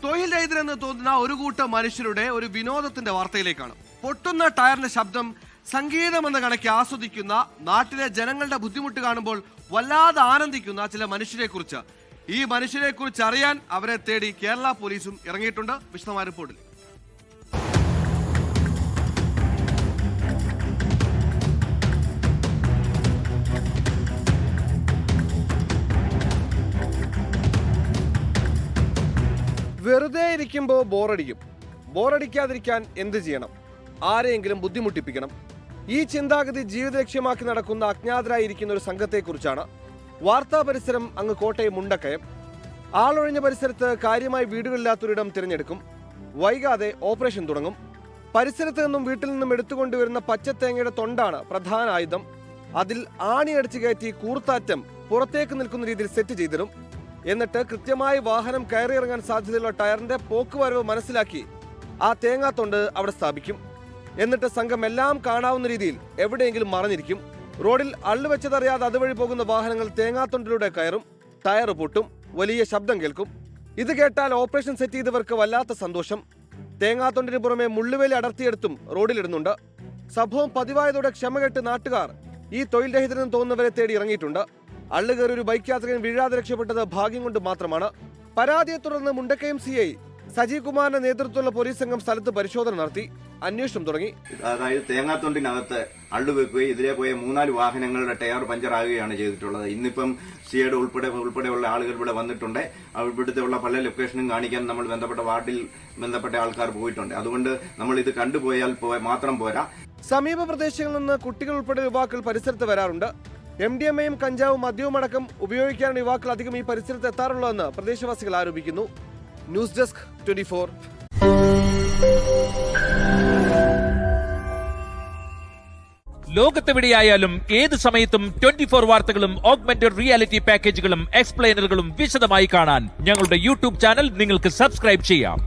തൊഴിൽ രഹിതരെന്ന് തോന്നുന്ന ഒരു കൂട്ടം മനുഷ്യരുടെ ഒരു വിനോദത്തിന്റെ വാർത്തയിലേക്കാണ്. പൊട്ടുന്ന ടയറിന്റെ ശബ്ദം സംഗീതമെന്ന കണക്ക് ആസ്വദിക്കുന്ന, നാട്ടിലെ ജനങ്ങളുടെ ബുദ്ധിമുട്ട് കാണുമ്പോൾ വല്ലാതെ ആനന്ദിക്കുന്ന ചില മനുഷ്യരെ കുറിച്ച്, ഈ മനുഷ്യരെ കുറിച്ച് അറിയാൻ അവരെ തേടി കേരള പോലീസും ഇറങ്ങിയിട്ടുണ്ട്. വിശദമായ റിപ്പോർട്ടിൽ. വെറുതെ ഇരിക്കുമ്പോൾ ബോറടിക്കും. ബോറടിക്കാതിരിക്കാൻ എന്ത് ചെയ്യണം? ആരെയെങ്കിലും ബുദ്ധിമുട്ടിപ്പിക്കണം. ഈ ചിന്താഗതി ജീവിത ലക്ഷ്യമാക്കി നടക്കുന്ന അജ്ഞാതരായിരിക്കുന്ന ഒരു സംഘത്തെക്കുറിച്ചാണ്. വാർത്താ പരിസരം അങ്ങ് കോട്ടയം മുണ്ടക്കയം. ആളൊഴിഞ്ഞ പരിസരത്ത് കാര്യമായി വീടുകളില്ലാത്തൊരിടം തിരഞ്ഞെടുക്കും. വൈകാതെ ഓപ്പറേഷൻ തുടങ്ങും. പരിസരത്ത് നിന്നും വീട്ടിൽ നിന്നും എടുത്തുകൊണ്ടുവരുന്ന പച്ചത്തേങ്ങയുടെ തൊണ്ടാണ് പ്രധാന ആയുധം. അതിൽ ആണിയടിച്ചു കയറ്റി കൂർത്താറ്റം പുറത്തേക്ക് നിൽക്കുന്ന രീതിയിൽ സെറ്റ് ചെയ്തിടും. എന്നിട്ട് കൃത്യമായി വാഹനം കയറിയിറങ്ങാൻ സാധ്യതയുള്ള ടയറിന്റെ പോക്കുവരവ് മനസ്സിലാക്കി ആ തേങ്ങാത്തൊണ്ട് അവിടെ സ്ഥാപിക്കും. എന്നിട്ട് സംഘം എല്ലാം കാണാവുന്ന രീതിയിൽ എവിടെയെങ്കിലും മറഞ്ഞിരിക്കും. റോഡിൽ അള്ളുവെച്ചതറിയാതെ അതുവഴി പോകുന്ന വാഹനങ്ങൾ തേങ്ങാത്തൊണ്ടിലൂടെ കയറും. ടയർ പൊട്ടും. വലിയ ശബ്ദം കേൾക്കും. ഇത് കേട്ടാൽ ഓപ്പറേഷൻ സെറ്റ് ചെയ്തവർക്ക് വല്ലാത്ത സന്തോഷം. തേങ്ങാത്തൊണ്ടിന് പുറമെ മുള്ളുവേലി അടർത്തിയെടുത്തും റോഡിലിടുന്നുണ്ട്. സംഭവം പതിവായതോടെ ക്ഷമകെട്ട് നാട്ടുകാർ ഈ തൊഴിൽ രഹിതരെന്ന് തോന്നുന്നവരെ തേടി ഇറങ്ങിയിട്ടുണ്ട്. അള്ളുകയറി ഒരു ബൈക്ക് യാത്രികൻ വീഴാതെ രക്ഷപ്പെട്ടത് ഭാഗ്യം കൊണ്ട് മാത്രമാണ്. പരാതിയെ തുടർന്ന് മുണ്ടക്കയം CI സജീവ് കുമാറിന്റെ നേതൃത്വത്തിലുള്ള പോലീസ് സംഘം സ്ഥലത്ത് പരിശോധന നടത്തി അന്വേഷണം തുടങ്ങി. അതായത് തേങ്ങാത്തൊണ്ടിനകത്ത് അള്ളുവെക്കുകയും ഇതിലെ പോയ 3-4 വാഹനങ്ങളുടെ ടയർ പഞ്ചറാകുകയാണ് ചെയ്തിട്ടുള്ളത്. ഇന്നിപ്പം സിയുടെ ഉൾപ്പെടെയുള്ള ആളുകൾ ഇവിടെ വന്നിട്ടുണ്ട്. ഇവിടുത്തെ ഉള്ള പല ലൊക്കേഷനും കാണിക്കാൻ നമ്മൾ ബന്ധപ്പെട്ട വാർഡിൽ ബന്ധപ്പെട്ട ആൾക്കാർ പോയിട്ടുണ്ട്. അതുകൊണ്ട് നമ്മൾ ഇത് കണ്ടുപോയാൽ മാത്രം പോരാ. സമീപ പ്രദേശങ്ങളിൽ നിന്ന് കുട്ടികൾ ഉൾപ്പെടെ യുവാക്കൾ പരിസരത്ത് വരാറുണ്ട്. MDMAയും കഞ്ചാവും മദ്യവും അടക്കം ഉപയോഗിക്കാനാണ് യുവാക്കൾ അധികം ഈ പരിസരത്ത് എത്താറുള്ളതെന്ന് പ്രദേശവാസികൾ ആരോപിക്കുന്നു. News desk 24. ലോകത്തെവിടെയായാലും ഏത് സമയത്തും 24 വാർത്തകളും ഓഗ്മെന്റഡ് റിയാലിറ്റി പാക്കേജുകളും എക്സ്പ്ലെയിനറുകളും വിശദമായി കാണാൻ ഞങ്ങളുടെ YouTube ചാനൽ നിങ്ങൾക്ക് സബ്സ്ക്രൈബ് ചെയ്യാം.